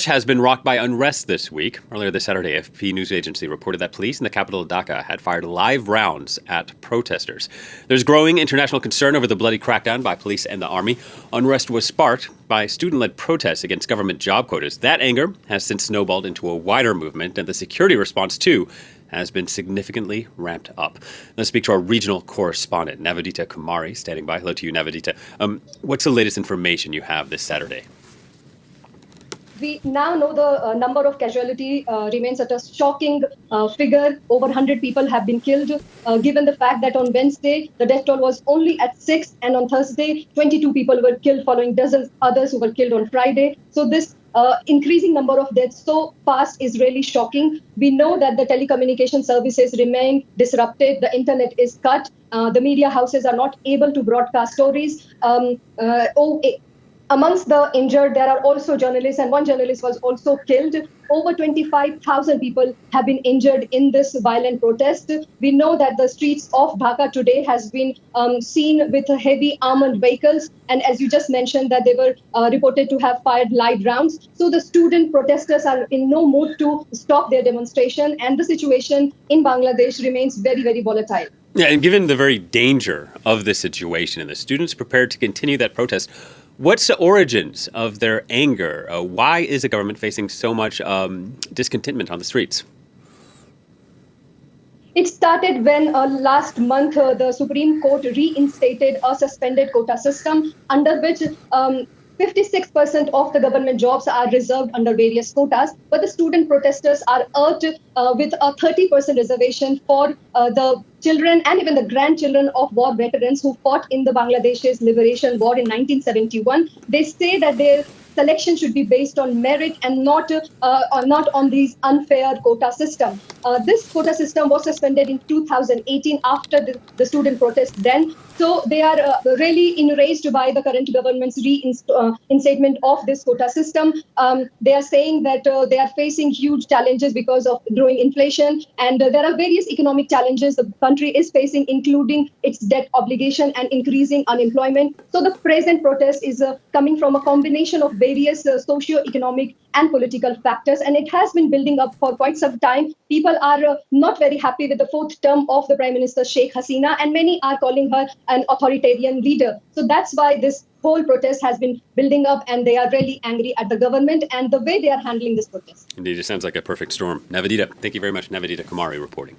Has been rocked by unrest this week. Earlier this Saturday, AFP news agency reported that police in the capital of Dhaka had fired live rounds at protesters. There's growing international concern over the bloody crackdown by police and the army. Unrest was sparked by student-led protests against government job quotas. That anger has since snowballed into a wider movement, and the security response, too, has been significantly ramped up. Let's speak to our regional correspondent, Navedita Kumari, standing by. Hello to you, Navedita. What's the latest information you have this Saturday? We now know the number of casualty remains at a shocking figure. Over 100 people have been killed, given the fact that on Wednesday, the death toll was only at 6, and on Thursday, 22 people were killed, following dozens others who were killed on Friday. So this increasing number of deaths so fast is really shocking. We know that the telecommunication services remain disrupted. The internet is cut. The media houses are not able to broadcast stories. Amongst the injured, there are also journalists, and one journalist was also killed. Over 25,000 people have been injured in this violent protest. We know that the streets of Dhaka today has been seen with heavy armored vehicles. And as you just mentioned, that they were reported to have fired live rounds. So the student protesters are in no mood to stop their demonstration. And the situation in Bangladesh remains very, very volatile. Yeah, and given the very danger of this situation and the students prepared to continue that protest, what's the origins of their anger? Why is the government facing so much discontentment on the streets? It started when last month the Supreme Court reinstated a suspended quota system under which 56% of the government jobs are reserved under various quotas, but the student protesters are urged with a 30% reservation for the children and even the grandchildren of war veterans who fought in the Bangladesh's liberation war in 1971. They say that their selection should be based on merit and not on these unfair quota system. This quota system was suspended in 2018 after the student protest then. So they are really enraged by the current government's reinstatement of this quota system. They are saying that they are facing huge challenges because of growing inflation, and there are various economic challenges the country is facing, including its debt obligation and increasing unemployment. So the present protest is coming from a combination of various socio-economic and political factors, and it has been building up for quite some time. People are not very happy with the fourth term of the Prime Minister Sheikh Hasina, and many are calling her an authoritarian leader. So that's why this whole protest has been building up, and they are really angry at the government and the way they are handling this protest. Indeed, it sounds like a perfect storm. Navedita, thank you very much. Navedita Kumari reporting.